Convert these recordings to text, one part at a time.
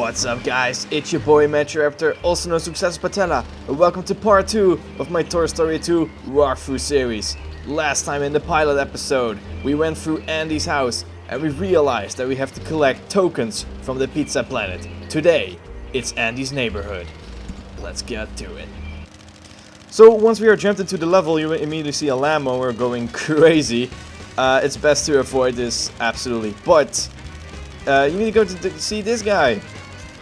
What's up guys, it's your boy Metroraptor, also known as Success Patella, and welcome to part 2 of my Toy Story 2 walkthrough series. Last time in the pilot episode, we went through Andy's house and we realized that we have to collect tokens from the pizza planet. Today, it's Andy's neighborhood. Let's get to it. So once we are jumped into the level, you immediately see a lawnmower going crazy. It's best to avoid this, absolutely, but you need to go to see this guy.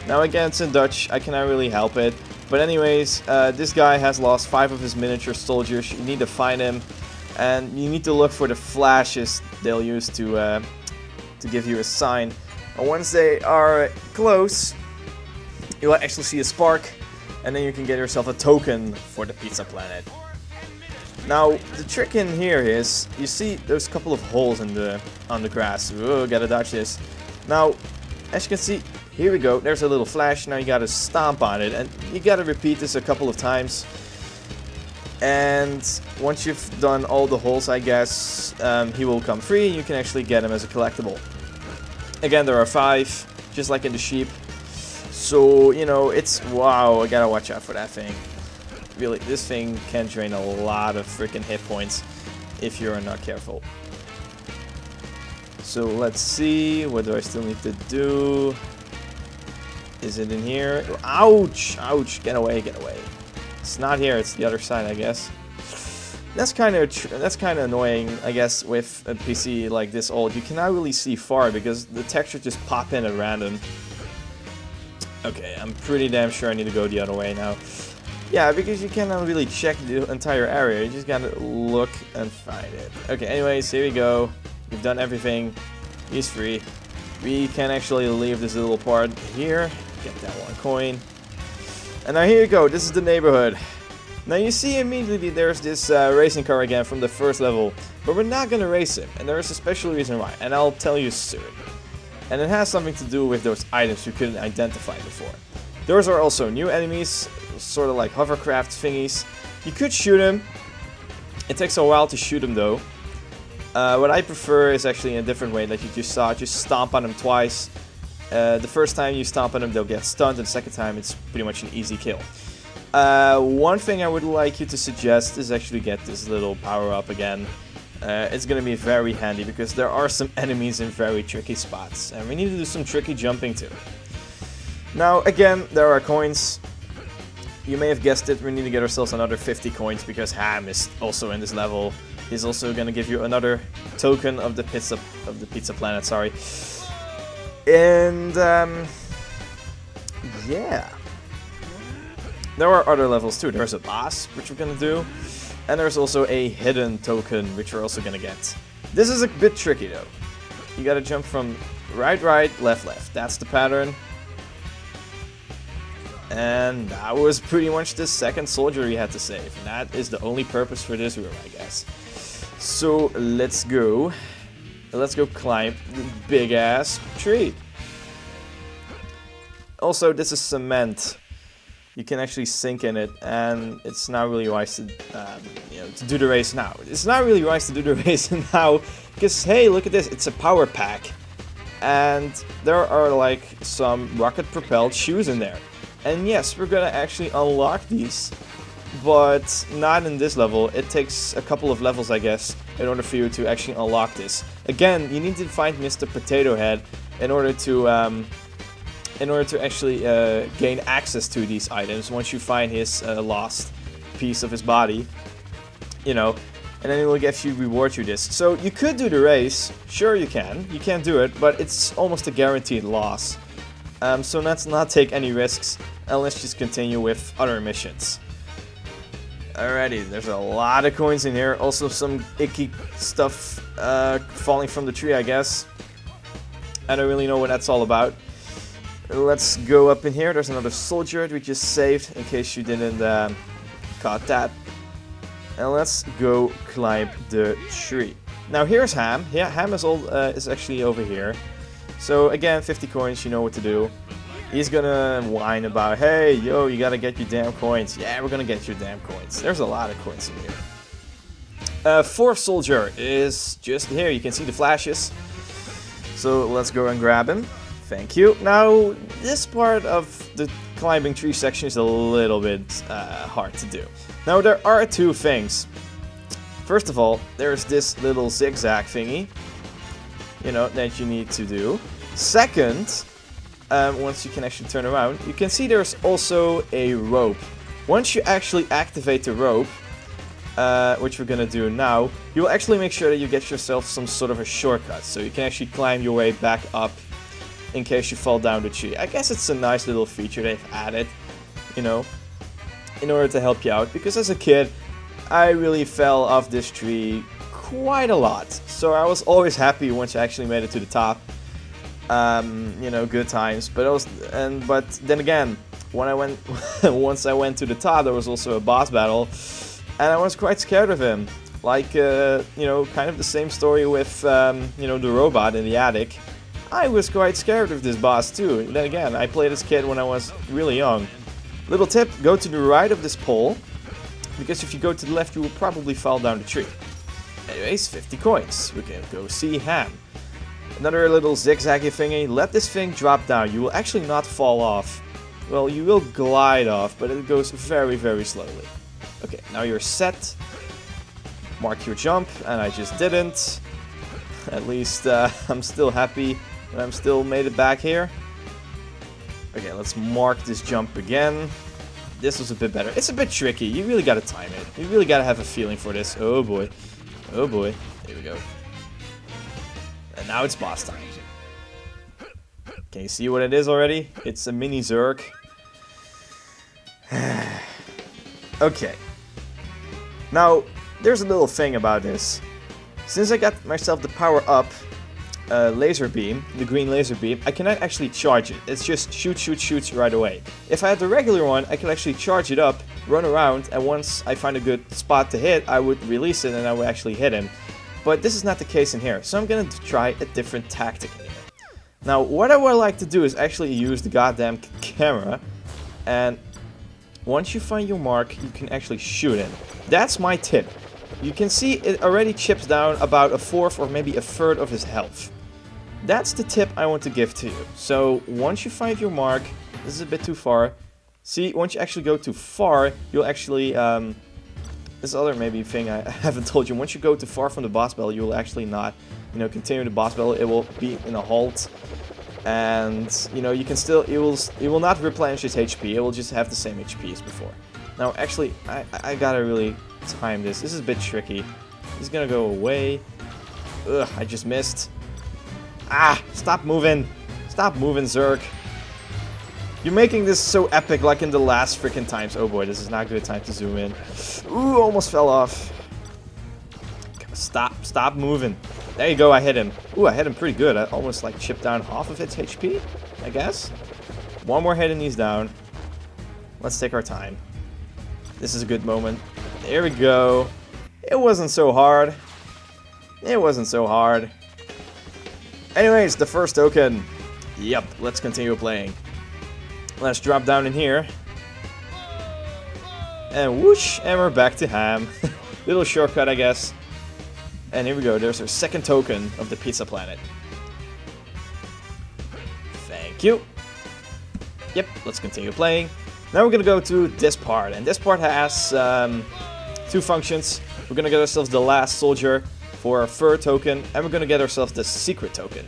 Now again, it's in Dutch, I cannot really help it. But anyways, this guy has lost 5 of his miniature soldiers. You need to find him, and you need to look for the flashes they'll use to give you a sign. And once they are close, you'll actually see a spark, and then you can get yourself a token for the pizza planet. Now, the trick in here is, you see there's a couple of holes on the grass. Ooh, gotta dodge this. Now, as you can see, here we go, there's a little flash. Now you gotta stomp on it, and you gotta repeat this a couple of times. And once you've done all the holes, I guess, he will come free, and you can actually get him as a collectible. Again, there are 5, just like in the sheep. So, you know, it's, wow, I gotta watch out for that thing. Really, this thing can drain a lot of freaking hit points if you're not careful. So let's see, what do I still need to do? Is it in here? Ouch! Ouch! Get away, get away. It's not here, it's the other side, I guess. That's kind of annoying, I guess, with a PC like this old. You cannot really see far because the textures just pop in at random. Okay, I'm pretty damn sure I need to go the other way now. Yeah, because you cannot really check the entire area. You just gotta look and find it. Okay, anyways, here we go. We've done everything. He's free. We can actually leave this little part here. Get that 1 coin. And now here you go. This is the neighborhood. Now you see immediately there's this racing car again from the first level. But we're not gonna race him. And there is a special reason why. And I'll tell you soon. And it has something to do with those items we couldn't identify before. Those are also new enemies. Sort of like hovercraft thingies. You could shoot him. It takes a while to shoot him though. What I prefer is actually in a different way, like you just saw. Just stomp on them twice. The first time you stomp on them, they'll get stunned, and the second time it's pretty much an easy kill. One thing I would like you to suggest is actually get this little power up again. It's going to be very handy because there are some enemies in very tricky spots, and we need to do some tricky jumping too. Now again, there are coins. You may have guessed it, we need to get ourselves another 50 coins because Ham is also in this level. He's also gonna give you another token of the pizza planet, sorry. And yeah. There are other levels too. There's a boss, which we're gonna do. And there's also a hidden token, which we're also gonna get. This is a bit tricky though. You gotta jump from right, left. That's the pattern. And that was pretty much the second soldier you had to save. And that is the only purpose for this room, I guess. So let's go. Let's go climb the big ass tree. Also, this is cement. You can actually sink in it, and it's not really wise to, to do the race now. It's not really wise to do the race now, because hey, look at this. It's a power pack, and there are like some rocket-propelled shoes in there. And yes, we're gonna actually unlock these, but not in this level. It takes a couple of levels, I guess, in order for you to actually unlock this. Again, you need to find Mr. Potato Head in order to actually gain access to these items. Once you find his lost piece of his body, you know, and then it will reward you this. So you could do the race. Sure, you can. You can do it, but it's almost a guaranteed loss. So let's not take any risks, and let's just continue with other missions. Alrighty, there's a lot of coins in here. Also some icky stuff falling from the tree, I guess. I don't really know what that's all about. Let's go up in here. There's another soldier we just saved, in case you didn't caught that. And let's go climb the tree. Now here's Ham. Yeah, Ham is actually over here. So again, 50 coins, you know what to do. He's gonna whine about, hey, yo, you gotta get your damn coins. Yeah, we're gonna get your damn coins. There's a lot of coins in here. Fourth soldier is just here. You can see the flashes. So let's go and grab him. Thank you. Now, this part of the climbing tree section is a little bit hard to do. Now, there are two things. First of all, there's this little zigzag thingy, you know, that you need to do. Second, once you can actually turn around, you can see there's also a rope. Once you actually activate the rope, which we're gonna do now, you'll actually make sure that you get yourself some sort of a shortcut, so you can actually climb your way back up in case you fall down the tree. I guess it's a nice little feature they've added, you know, in order to help you out, because as a kid, I really fell off this tree quite a lot. So I was always happy once I actually made it to the top. You know, good times. But then again, when I went, once I went to the top, there was also a boss battle, and I was quite scared of him. Like, you know, kind of the same story with, you know, the robot in the attic. I was quite scared of this boss too. And then again, I played as a kid when I was really young. Little tip, go to the right of this pole, because if you go to the left, you will probably fall down the tree. Anyways, 50 coins. We can go see Ham. Another little zigzaggy thingy. Let this thing drop down. You will actually not fall off. Well, you will glide off, but it goes very, very slowly. Okay, now you're set. Mark your jump, and I just didn't. At least I'm still happy that I'm still made it back here. Okay, let's mark this jump again. This was a bit better. It's a bit tricky. You really gotta time it. You really gotta have a feeling for this. Oh boy. Oh boy. Here we go. And now it's boss time. Can you see what it is already? It's a mini Zerg. Okay. Now, there's a little thing about this. Since I got myself the power up laser beam, the green laser beam, I cannot actually charge it. It's just shoots right away. If I had the regular one, I could actually charge it up, run around, and once I find a good spot to hit, I would release it and I would actually hit him. But this is not the case in here, so I'm gonna try a different tactic in here. Now, what I would like to do is actually use the goddamn camera, and once you find your mark, you can actually shoot it. That's my tip. You can see it already chips down about a fourth or maybe a third of his health. That's the tip I want to give to you. So once you find your mark, this is a bit too far. See, once you actually go too far, you'll actually, this other maybe thing I haven't told you, once you go too far from the boss battle, you'll actually not, you know, continue the boss battle. It will be in a halt. And, you know, you can still, it will not replenish its HP. It will just have the same HP as before. Now, actually, I gotta really time this. This is a bit tricky. He's gonna go away. Ugh, I just missed. Ah, stop moving. Stop moving, Zerg. You're making this so epic like in the last freaking times. Oh boy, this is not a good time to zoom in. Ooh, almost fell off. Stop moving. There you go, I hit him. Ooh, I hit him pretty good. I almost like chipped down half of its HP, I guess. One more hit and he's down. Let's take our time. This is a good moment. There we go. It wasn't so hard. It wasn't so hard. Anyways, the first token. Yep, let's continue playing. Let's drop down in here. And whoosh, and we're back to Ham. Little shortcut, I guess. And here we go, there's our second token of the pizza planet. Thank you. Yep, let's continue playing. Now we're gonna go to this part, and this part has two functions. We're gonna get ourselves the last soldier for our third token, and we're gonna get ourselves the secret token.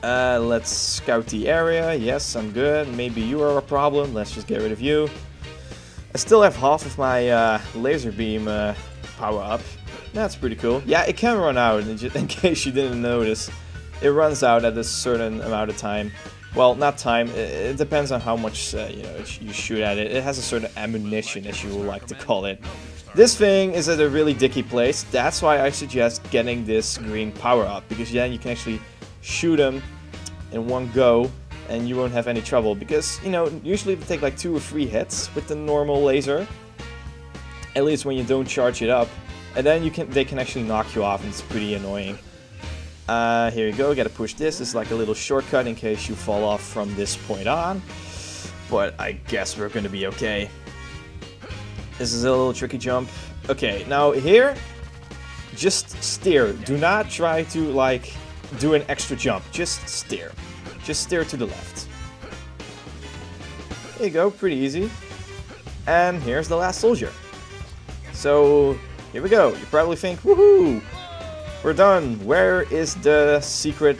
Let's scout the area. Yes, I'm good. Maybe you are a problem. Let's just get rid of you. I still have half of my laser beam power up. That's pretty cool. Yeah, it can run out, in case you didn't notice. It runs out at a certain amount of time. Well, not time. It depends on how much you know, you shoot at it. It has a certain ammunition, as you would like to call it. This thing is at a really dicky place. That's why I suggest getting this green power up, because then you can actually shoot them in one go, and you won't have any trouble. Because, you know, usually they take like 2 or 3 hits with the normal laser, at least when you don't charge it up, and then they can actually knock you off, and it's pretty annoying. Here you go, gotta push this. This is like a little shortcut in case you fall off from this point on. But I guess we're gonna be okay. This is a little tricky jump. Okay, now here, just steer. Do not try to, like, do an extra jump. Just steer. Just steer to the left. There you go, pretty easy. And here's the last soldier. So, here we go. You probably think, woohoo! We're done. Where is the secret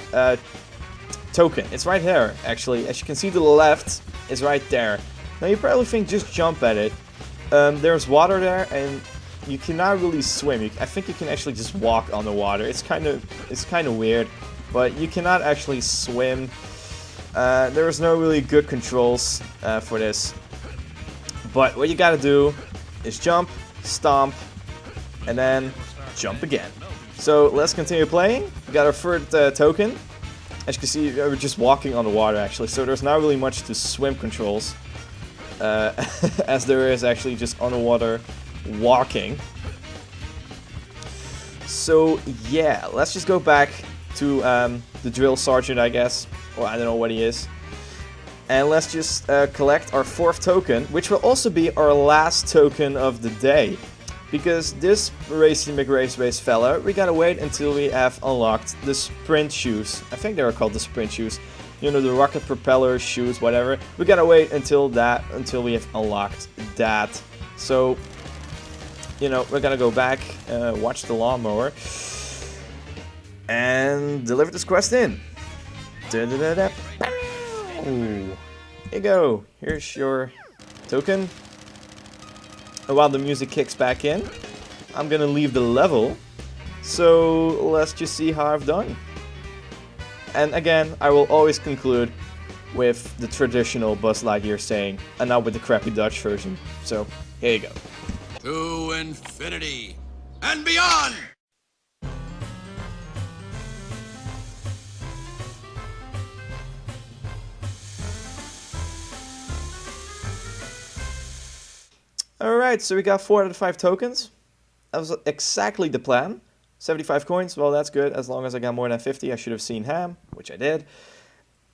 token? It's right here, actually. As you can see to the left, it's right there. Now you probably think just jump at it. There's water there, and you cannot really swim. I think you can actually just walk on the water. It's kind of weird, but you cannot actually swim. There's no really good controls for this. But what you gotta do is jump, stomp, and then jump again. So let's continue playing. We got our third token. As you can see, we're just walking on the water actually, so there's not really much to swim controls. As there is actually just on the water walking. So yeah, let's just go back to the drill sergeant, I guess. Or I don't know what he is. And let's just collect our fourth token, which will also be our last token of the day. Because this Racy McRace fella, we gotta wait until we have unlocked the sprint shoes. I think they are called the sprint shoes. You know, the rocket propeller shoes, whatever. We gotta wait until we have unlocked that. So, you know, we're gonna go back, watch the lawnmower, and deliver this quest in. Da-da-da-da. Here you go. Here's your token. And while the music kicks back in, I'm gonna leave the level. So let's just see how I've done. And again, I will always conclude with the traditional Buzz Lightyear saying, and now with the crappy Dutch version. So here you go. To infinity and beyond! Alright, so we got 4 out of 5 tokens. That was exactly the plan. 75 coins, well that's good. As long as I got more than 50, I should have seen Ham, which I did.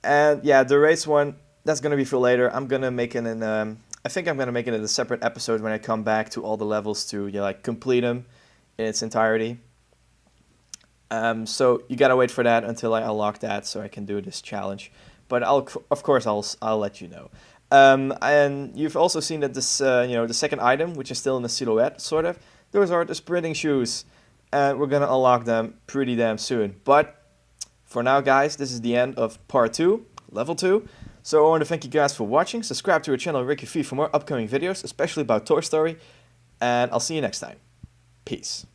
And yeah, the race one, that's going to be for later. I'm going to make it in, I think I'm going to make it in a separate episode when I come back to all the levels to like complete them in its entirety. So you got to wait for that until I unlock that so I can do this challenge. But of course I'll let you know. And you've also seen that this, you know, the second item, which is still in the silhouette, sort of, those are the sprinting shoes. And we're going to unlock them pretty damn soon. But for now, guys, this is the end of part 2, level 2. So I want to thank you guys for watching. Subscribe to our channel, Ricky V, for more upcoming videos, especially about Toy Story. And I'll see you next time. Peace.